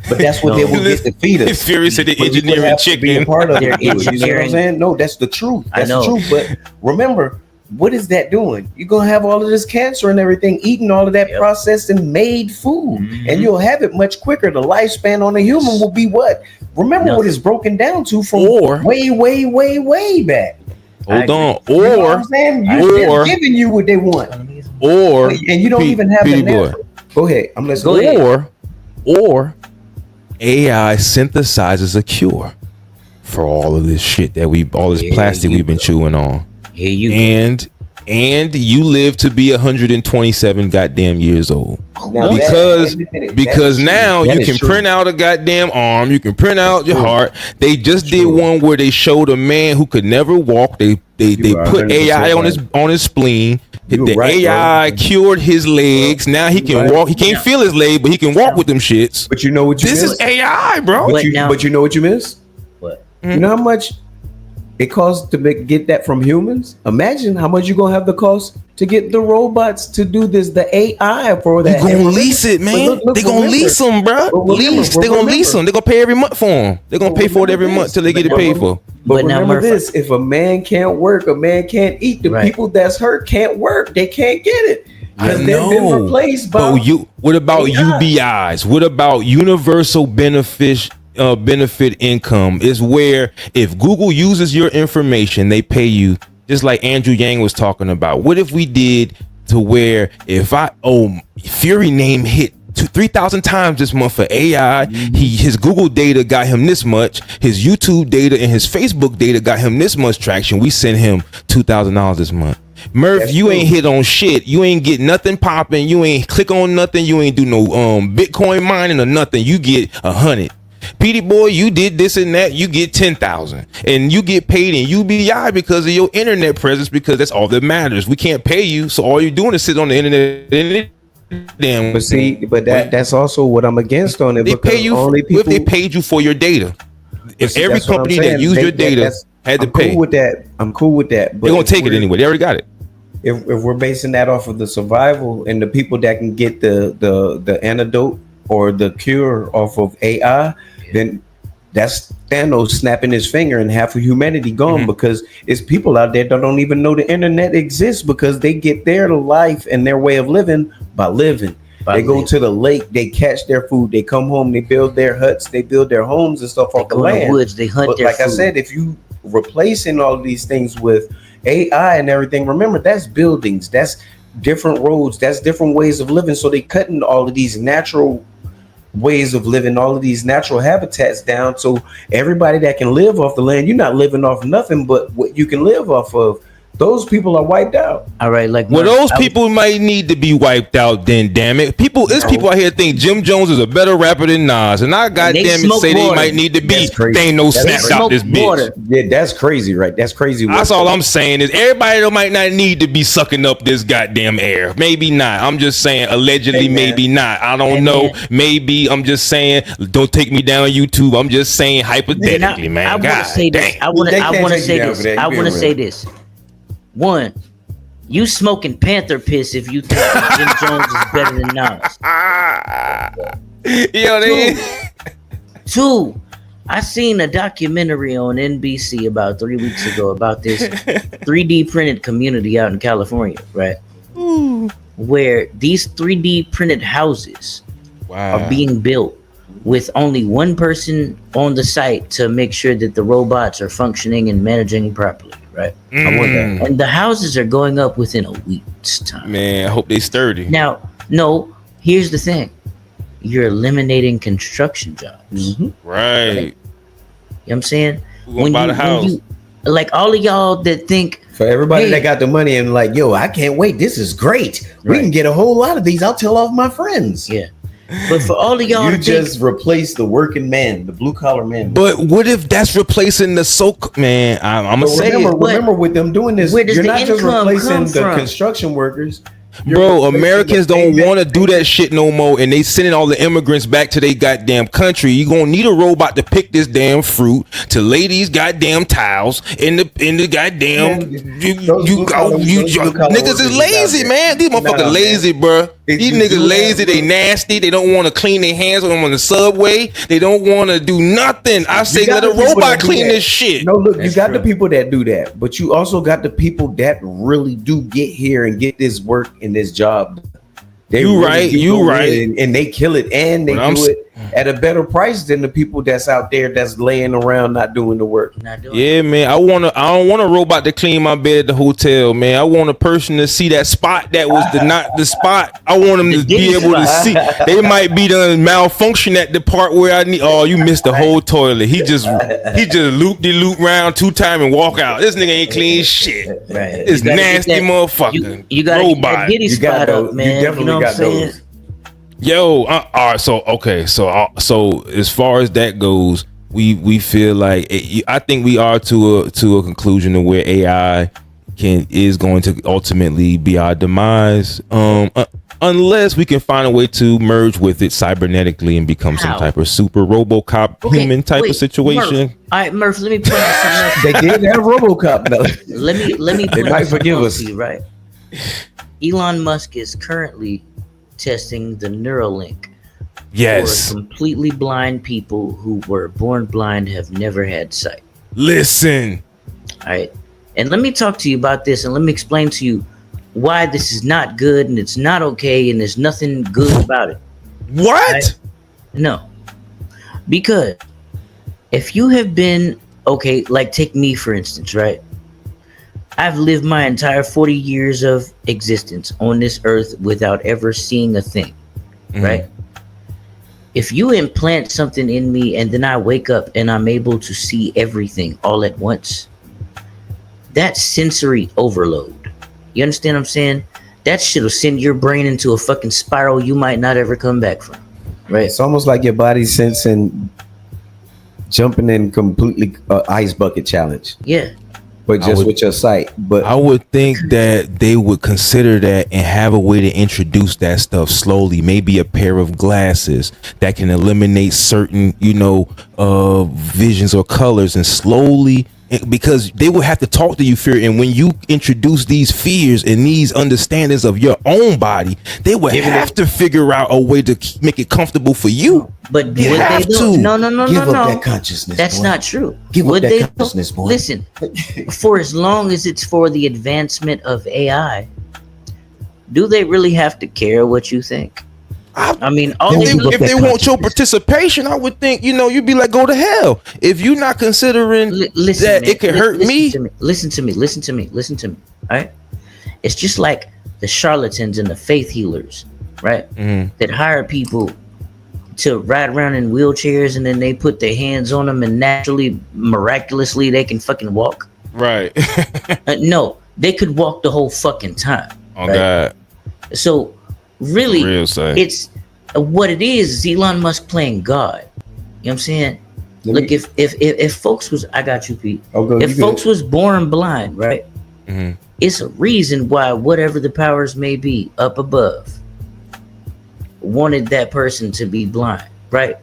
But that's what they will get to feed us. It's furious at the engineering chicken. Part of it. You know what I'm saying? No, that's the truth. That's the truth. But remember, what is that doing? You're gonna have all of this cancer and everything, eating all of that processed and made food, and you'll have it much quicker. The lifespan on a human will be what? Remember what it's broken down to from way back. Hold on. They're giving you what they want. And you don't even have the natural. Go ahead. I'm listening. Or AI synthesizes a cure for all of this shit that all this plastic we've been chewing on. Here you and and you live to be 127 goddamn years old. Now Because now that you is can true. print out a goddamn arm, you can print out your heart. They just did one where they showed a man who could never walk. They put AI on his spleen. The AI cured his legs. Now he can walk. He can't feel his leg, but he can walk with them shits. But you know what you This miss? is AI, bro. But you know what you miss? What? You know how much it costs to get that from humans? Imagine how much you're gonna have the cost to get the robots to do this, the AI for that. They gonna lease it, man. They gonna lease them, bro. They gonna lease them. They gonna pay every month for them. They gonna pay for it every month till they get it paid for. But But now, remember Murph, this: if a man can't work, a man can't eat. The Right. people that's hurt can't work. They can't get it I because they've been know. replaced by. But what about AI? UBIs? What about universal benefit income? Is where if Google uses your information, they pay you, just like Andrew Yang was talking about. What if we did to where if Fury name hit 3,000 times this month for AI, his Google data got him this much, his YouTube data and his Facebook data got him this much traction, we send him $2,000 this month. Murph, That's you true. ain't hit on shit. You ain't get nothing popping. You ain't click on nothing. You ain't do no Bitcoin mining or nothing. You get 100. Petie boy, you did this and that. You get 10,000, and you get paid in UBI because of your internet presence. Because that's all that matters. We can't pay you, so all you're doing is sit on the internet. Damn. But see, that's also what I'm against on it. They because pay you only people. if they paid you for your data. If See, every that's what I'm company that saying. used your data had to I'm pay, cool with that. I'm cool with that. But they're gonna if take it we're- anyway. They already got it. If we're basing that off of the survival and the people that can get the antidote or the cure off of AI, then that's Thanos snapping his finger and half of humanity gone because it's people out there that don't even know the internet exists because they get their life and their way of living by living. They go to the lake, they catch their food, they come home, they build their huts, they build their homes and stuff off the go in the land. woods, they hunt But their like I food. said, if you replacing all of these things with AI and everything, remember that's buildings, that's different roads, that's different ways of living. So they cutting all of these natural ways of living, all of these natural habitats down. So everybody that can live off the land, you're not living off nothing but what you can live off of. Those people are wiped out. All right, like Well, Murph, those people might need to be wiped out. Then, damn it, there's people out here think Jim Jones is a better rapper than Nas, and I goddamn it smoke say water. they might need to be. That's crazy. They ain't no That's snapped crazy. out this bitch. Water. Yeah, that's crazy, right? That's crazy. That's all I'm saying is everybody that might not need to be sucking up this goddamn air. Maybe not. I'm just saying allegedly, Hey, man. maybe not. I don't Hey, know. man. Maybe I'm just saying. Don't take me down YouTube. I'm just saying hypothetically, man. I want God to say this. damn. I want They to can't take say you down this. for that. I You want to being say real. this. One, you smoking Panther piss if you think that Jim Jones is better than Nas. Yo, they. Two, I seen a documentary on NBC about 3 weeks ago about this 3D printed community out in California, right? Where these 3D printed houses are being built with only one person on the site to make sure that the robots are functioning and managing properly, right? I want that. And the houses are going up within a week's time. Man, I hope they sturdy. Now, no, here's the thing. You're eliminating construction jobs. Right. You know what I'm saying? Who gonna buy the house? Like all of y'all that think For everybody Hey. that got the money and like, yo, I can't wait. This is great. We Right. can get a whole lot of these. I'll tell off my friends. Yeah. But for all of y'all You to just think, replace the working man, the blue collar man. But what if that's replacing the man? I'm gonna But say remember, it. remember with them doing this, Where does you're the not just income replacing come the from? construction workers. You're Bro, replacing Americans the don't payment- want to do that shit no more, and they sending all the immigrants back to their goddamn country. You gonna need a robot to pick this damn fruit, to lay these goddamn tiles in the goddamn. Those blue collar Niggas workers is is lazy, out there. man. These Nah, motherfuckers man. lazy, bro. If These you niggas do lazy. that, They bro. nasty. They don't want to clean their hands when I'm on the subway. They don't want to do nothing. I say You got let a the people robot that do clean that. this shit. No, look, you That's got the true. people that do that, but you also got the people that really do get here and get this work and this job. They You really right, do you go in right. and they kill it and they But I'm do it at a better price than the people that's out there that's laying around not doing the work. Yeah, man. I don't want a robot to clean my bed at the hotel, man. I want a person to see that spot that was not the spot. I want them to be able to see. They might be done malfunction at the part where I need. Oh, you missed the whole toilet. He just loop round 2 times and walk out. This nigga ain't clean shit. Right. It's nasty motherfucker. You got robot. Get his spot up, man. You definitely got those. Yo, all right. So as far as that goes, we feel like I think we are to a conclusion of where AI is going to ultimately be our demise, unless we can find a way to merge with it cybernetically and become some type of super RoboCop human type of situation. Murph. All right, Murph. Let me point out something else. They did have RoboCop though. Let me. They might forgive us, right? Elon Musk is currently testing the Neuralink for completely blind people who were born blind, have never had sight. Listen. All right. And let me talk to you about this, and let me explain to you why this is not good and it's not okay and there's nothing good about it. What? Right? No. Because if you have been, okay, like take me for instance, right? I've lived my entire 40 years of existence on this earth without ever seeing a thing, right? If you implant something in me and then I wake up and I'm able to see everything all at once, that's sensory overload. You understand what I'm saying? That shit'll send your brain into a fucking spiral you might not ever come back from, right? It's almost like your body sensing jumping in completely ice bucket challenge. Yeah. But just with your sight. But I would think that they would consider that and have a way to introduce that stuff slowly. Maybe a pair of glasses that can eliminate certain, visions or colors, and slowly, because they would have to talk to you, fear. And when you introduce these fears and these understandings of your own body, they would have to figure out a way to make it comfortable for you. But they have to. No. Give up that consciousness. That's boy. Not true. Give up that consciousness, boy. Listen, for as long as it's for the advancement of AI, do they really have to care what you think? I mean, if they want your participation, I would think, you'd be like, go to hell. If you're not considering that it could hurt me. Listen to me. All right. It's just like the charlatans and the faith healers, right? That hire people to ride around in wheelchairs and then they put their hands on them and naturally, miraculously, they can fucking walk. Right. No, they could walk the whole fucking time. Oh, right? God. So, really, it's what it is Elon Musk playing God. You know what I'm saying? Look, if folks was, I got you, Pete. If folks was born blind, right? It's a reason why whatever the powers may be up above wanted that person to be blind, right?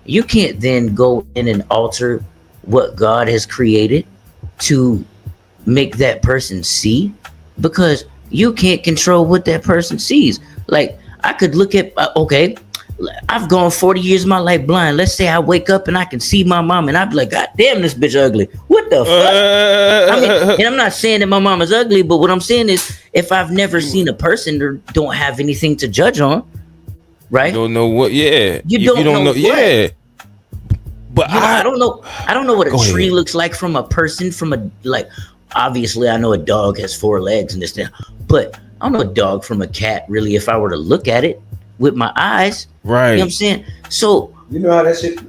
You can't then go in and alter what God has created to make that person see, because you can't control what that person sees. Like, I could look at, okay, I've gone 40 years of my life blind. Let's say I wake up and I can see my mom and I'd be like, God damn, this bitch ugly. What the fuck? I mean, and I'm not saying that my mom is ugly, but what I'm saying is, if I've never seen a person or don't have anything to judge on, right? You don't know what, yeah. You don't know what? Yeah. But I don't know what a tree looks like from a person, obviously I know a dog has 4 legs and this thing, but I don't know a dog from a cat, really, if I were to look at it with my eyes. Right. You know what I'm saying? So, you know how that shit,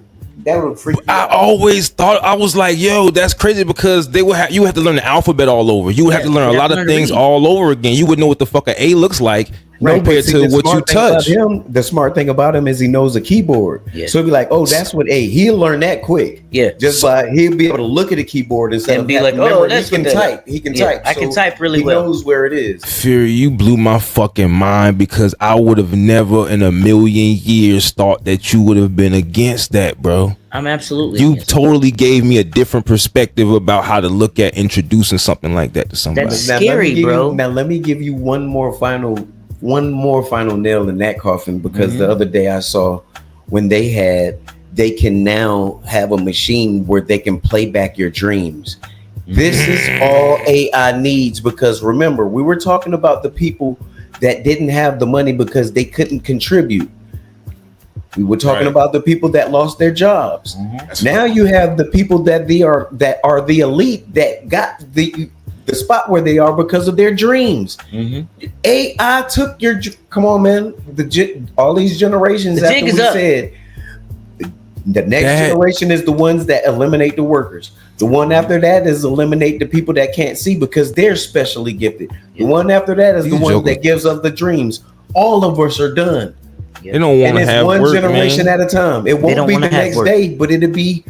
that would freak me I out. always thought, I was like, yo, that's crazy, because you have to learn the alphabet all over. You would have to learn a lot of things all over again. You would know what the fuck an A looks like. Right, compared to what you touch. The smart thing about him is he knows the keyboard. Yeah. So he'll be like, oh, that's what A. He'll learn that quick. Yeah. He'll be able to look at the keyboard and be like, oh, that's he can type. He can type. I can type really well. He knows where it is. Fury, you blew my fucking mind, because I would have never in a million years thought that you would have been against that, bro. I'm absolutely. You totally gave me a different perspective about how to look at introducing something like that to somebody. That's scary, bro. Now let me give you one more final nail in that coffin, because the other day I saw when they can now have a machine where they can play back your dreams. This is all AI needs, because remember, we were talking about the people that didn't have the money because they couldn't contribute. We were talking about the people that lost their jobs. Now you have the people that are the elite that got the spot where they are because of their dreams. AI took your come on, man. All these generations The after jig we is up. said the next generation is the ones that eliminate the workers. The one after that is eliminate the people that can't see because they're specially gifted. The one after that is the one that gives us the dreams. All of us are done. They don't want to have one work, generation man. at a time. It won't be the next day, but it'll be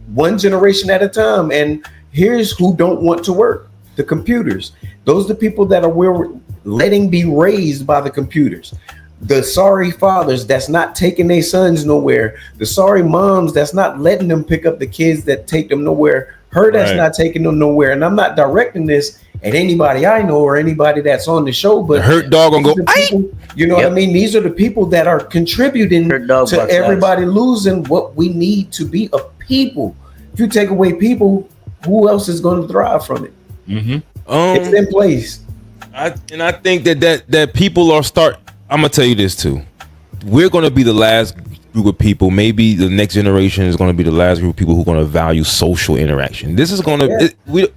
one generation at a time. And here's who don't want to work: the computers. Those are the people that we're letting be raised by the computers. The sorry fathers that's not taking their sons nowhere. The sorry moms that's not letting them pick up the kids that take them nowhere. That's not taking them nowhere. And I'm not directing this at anybody I know or anybody that's on the show, but the hurt dog gonna go. People, you know what I mean? These are the people that are contributing to everybody losing what we need to be a people. If you take away people, who else is going to thrive from it? It's in place. I think that people are I'm gonna tell you this too. We're gonna be the last group of people. Maybe the next generation is gonna be the last group of people who are gonna value social interaction. This is gonna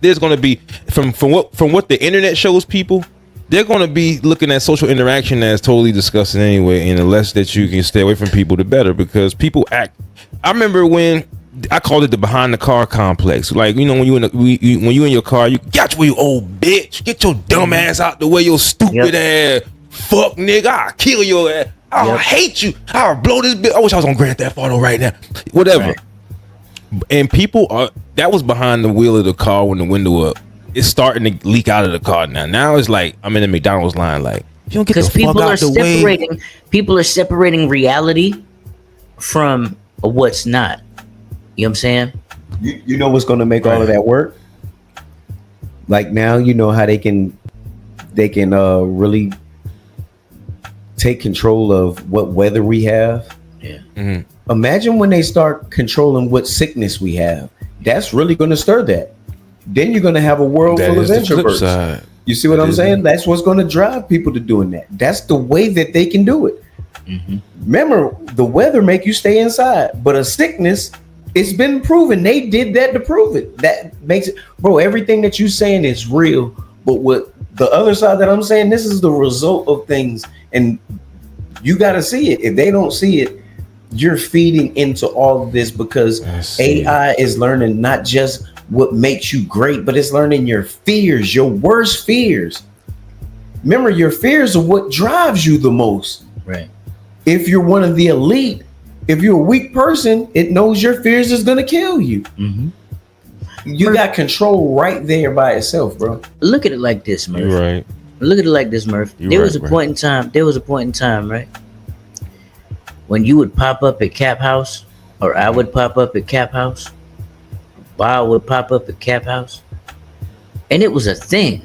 there's gonna be from what the internet shows people. They're gonna be looking at social interaction as totally disgusting anyway. And the less that you can stay away from people, the better, because people act. I remember when I called it the behind the car complex. Like, you know, when you in your car, you got you old bitch, get your dumb ass out the way, your stupid ass, fuck nigga, I'll kill your ass. I hate you. I'll blow this bitch. I wish I was on Grand Theft Auto right now. Whatever. Right. And people that was behind the wheel of the car when the window up. It's starting to leak out of the car now. Now it's like I'm in the McDonald's line. Like, you don't get the fuck out the way. People are separating reality from what's not. You know what I'm saying? You know what's going to make all of that work? Like now, you know how they can really take control of what weather we have. Yeah. Imagine when they start controlling what sickness we have. That's really going to stir that. Then you're going to have a world full of introverts. You see what I'm saying? That's what's going to drive people to doing that. That's the way that they can do it. Remember, the weather make you stay inside, but a sickness, it's been proven. They did that to prove it. That makes it, bro. Everything that you saying is real, but what the other side that I'm saying, this is the result of things, and you got to see it. If they don't see it, you're feeding into all of this because AI is learning not just what makes you great, but it's learning your fears, your worst fears. Remember, your fears are what drives you the most. Right. If you're one of the elite, if you're a weak person, it knows your fears is going to kill you. You got control right there by itself, bro. Look at it like this, Murph. You're right. Look at it like this, Murph. There was a point in time, right? When you would pop up at Cap House, or I would pop up at Cap House, Bob would pop up at Cap House, and it was a thing.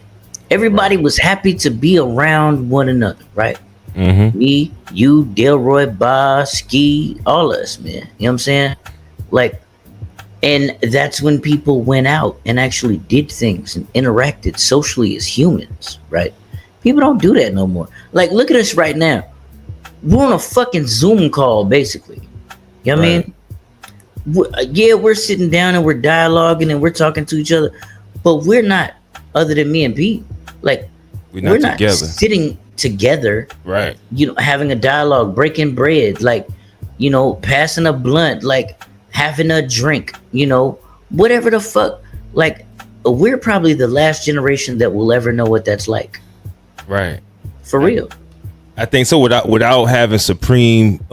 Everybody was happy to be around one another, right? Me, you, Delroy, Bob, Ski, all of us, man. You know what I'm saying? Like, and that's when people went out and actually did things and interacted socially as humans, right? People don't do that no more. Like, look at us right now. We're on a fucking Zoom call, basically. You know what I mean? We're sitting down and we're dialoguing and we're talking to each other, but we're not, other than me and Pete, like, we're not together. Sitting together, right? You know, having a dialogue, breaking bread, like, you know, passing a blunt, like having a drink, you know, whatever the fuck. Like, we're probably the last generation that will ever know what that's like. Right. For real. I think so. Without having supreme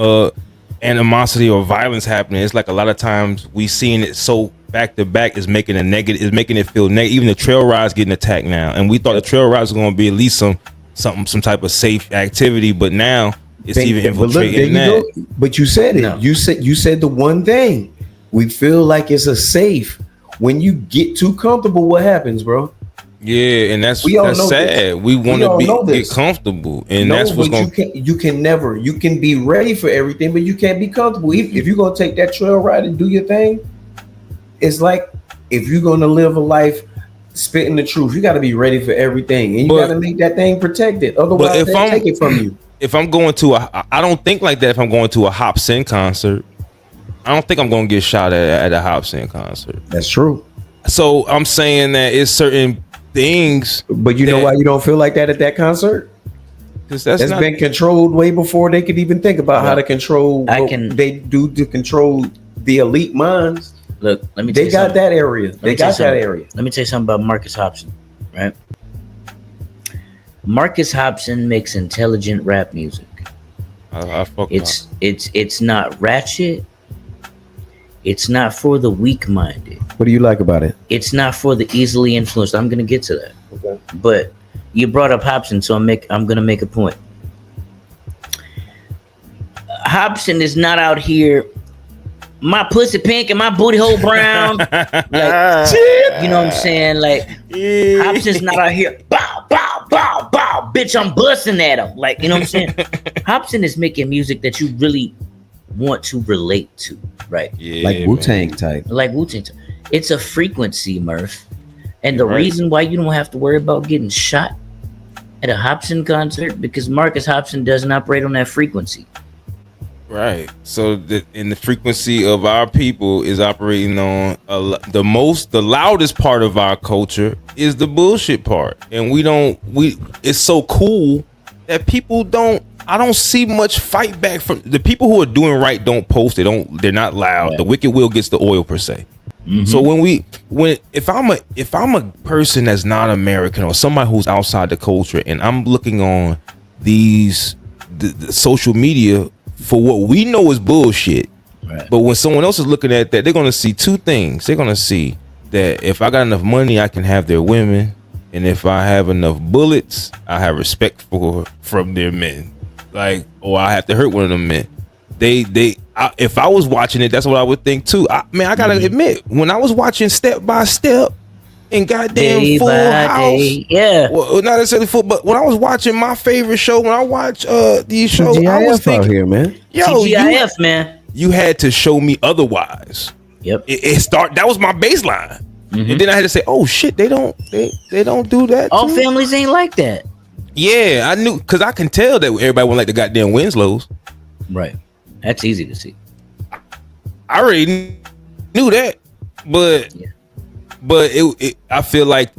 animosity or violence happening, it's like a lot of times we seeing it so back to back is making it feel negative. Even the trail rides getting attacked now, and we thought the trail rides were going to be at least some type of safe activity, but now it's even infiltrating that. But you said it. No. You said the one thing. We feel like it's a safe. When you get too comfortable, what happens, bro? Yeah, and that's sad. We want to get comfortable, and that's what's going. You can be ready for everything, but you can't be comfortable. If you're gonna take that trail ride and do your thing, it's like if you're gonna live a life spitting the truth, you got to be ready for everything, and you got to make that thing protected. Otherwise, they take it from you. if I'm going to I don't think like that if I'm going to a Hopsin concert. I don't think I'm going to get shot at a Hopsin concert. That's true. So I'm saying that it's certain things. But you know why you don't feel like that at that concert? Because that's been controlled way before they could even think about how to control they do to control the elite minds. Look, let me they got that area. They got that area. Let me tell you something about Marcus Hopsin, right? Marcus Hopsin makes intelligent rap music. It's not ratchet. It's not for the weak-minded. What do you like about it? It's not for the easily influenced. I'm gonna get to that. Okay. But you brought up Hopsin, so I'm gonna make a point. Hopsin is not out here. My pussy pink and my booty hole brown. Like, you know what I'm saying? Like, Hopsin's not out here. Bow, bow, bow, bow. Bitch, I'm busting at him. Like, you know what I'm saying? Hopsin is making music that you really want to relate to, right? Yeah, like Wu-Tang type. Like Wu-Tang. It's a frequency, Murph. And the reason why you don't have to worry about getting shot at a Hopsin concert, because Marcus Hopsin doesn't operate on that frequency. Right. So the frequency of our people is operating on the loudest part of our culture is the bullshit part. And it's so cool that people I don't see much fight back from the people who are doing right. Don't post. They're not loud. Yeah. The wicked will gets the oil per se. Mm-hmm. So if I'm a person that's not American or somebody who's outside the culture and I'm looking on the social media for what we know is bullshit, right. But when someone else is looking at that, they're going to see two things. They're going to see that if I got enough money, I can have their women, and if I have enough bullets, I have respect from their men. Like, or I have to hurt one of them men. If I was watching it, that's what I would think too. I gotta admit, when I was watching Step by Step and goddamn Day Full House, yeah. Well, not necessarily full, but when I was watching my favorite show, when I watch these shows, TGIF I was thinking, out here, man. Yo, TGIF, man. You had to show me otherwise. Yep. That was my baseline, and then I had to say, oh shit, they don't do that. All families ain't like that. Yeah, I knew, because I can tell that everybody won't like the goddamn Winslows. Right. That's easy to see. I already knew that, but I feel like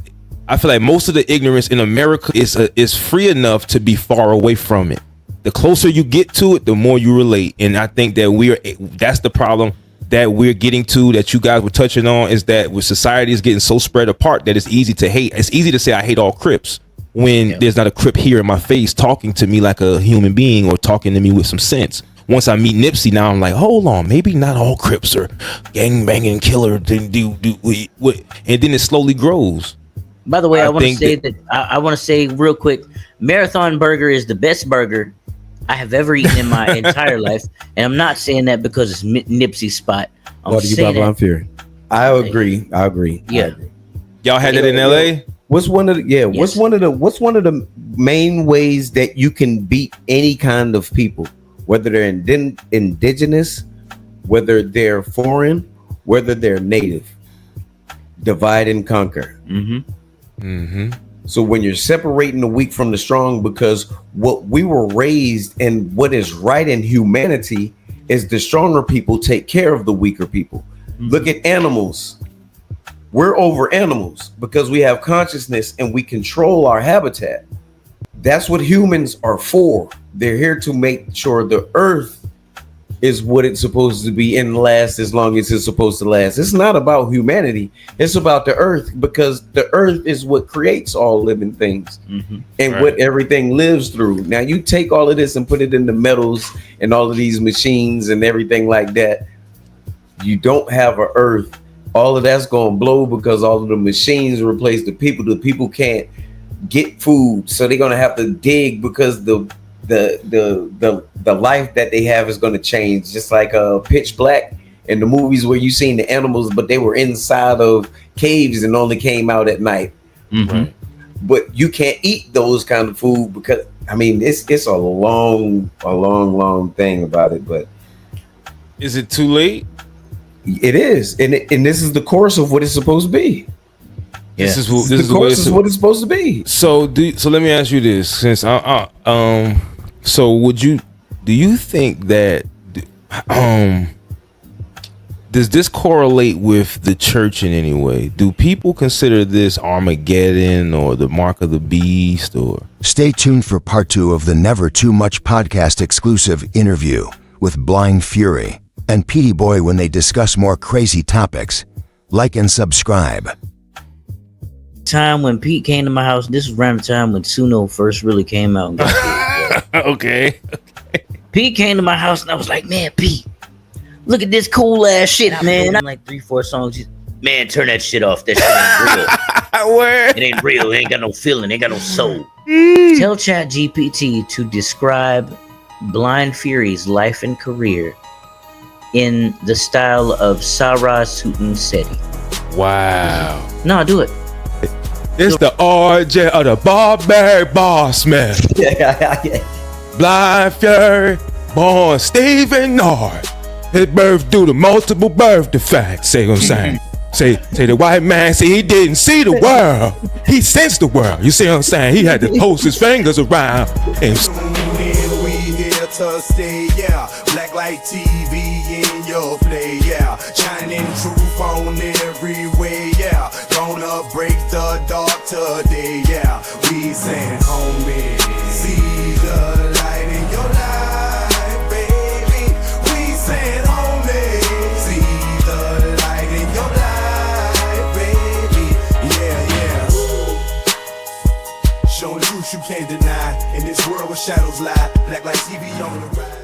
most of the ignorance in America is free enough to be far away from it. The closer you get to it, the more you relate, and I think that that's the problem that we're getting to, that you guys were touching on, is that with society is getting so spread apart that it's easy to hate. It's easy to say I hate all Crips when there's not a Crip here in my face talking to me like a human being or talking to me with some sense. Once I meet Nipsey, now I'm like, hold on, maybe not all Crips are gang banging killer. And then it slowly grows. By the way, I want to say that I want to say real quick, Marathon Burger is the best burger I have ever eaten in my entire life, and I'm not saying that because it's Nipsey's spot. I'm saying that. I agree. Yeah. Y'all had that in LA? What's one of the main ways that you can beat any kind of people, whether they're indigenous, whether they're foreign, whether they're native? Divide and conquer. So when you're separating the weak from the strong, because what we were raised and what is right in humanity is the stronger people take care of the weaker people. Look at animals. We're over animals because we have consciousness and we control our habitat. That's what humans are for. They're here to make sure the earth is what it's supposed to be and last as long as it's supposed to last. It's not about humanity. It's about the earth, because the earth is what creates all living things and what everything lives through. Now you take all of this and put it in the metals and all of these machines and everything like that. You don't have an earth. All of that's going to blow because all of the machines replace the people. The people can't get food, so they're going to have to dig because the life that they have is going to change. Just like Pitch Black in the movies where you seen the animals, but they were inside of caves and only came out at night. But you can't eat those kind of food because it's a long thing about it. But is it too late? It is, and this is the course of what it's supposed to be. This is what it's supposed to be. So let me ask you this, since So do you think that does this correlate with the church in any way? Do people consider this Armageddon or the mark of the beast? Or Stay tuned for part 2 of the Never Too Much podcast exclusive interview with Blind Fury and Petie Boy when they discuss more crazy topics. Like and subscribe. Time when Pete came to my house, this was around the time when Suno first really came out. And got okay. Pete came to my house and I was like, man, Pete, look at this cool ass shit, man. I'm like 3-4 songs. Man, turn that shit off. That shit ain't real. Word. It ain't real. It ain't got no feeling. It ain't got no soul. Tell ChatGPT to describe Blind Fury's life and career in the style of Sarah Sutton Seti. Wow. No, do it. It's the RJ of the barbaric boss man. Blind Fury, born Stephen Nard. His birth due to multiple birth defects. Say what I'm saying. Say the white man say he didn't see the world. He sensed the world. You see what I'm saying? He had to post his fingers around and we here to stay, yeah. Black light TV in your play, yeah. Shining truth on every way, yeah. Gonna break the dark today, yeah. We saying, homie, see the light in your life, baby. We saying, homie, see the light in your life, baby. Yeah. Showing truth you can't deny. In this world where shadows lie, Black light TV on the rise.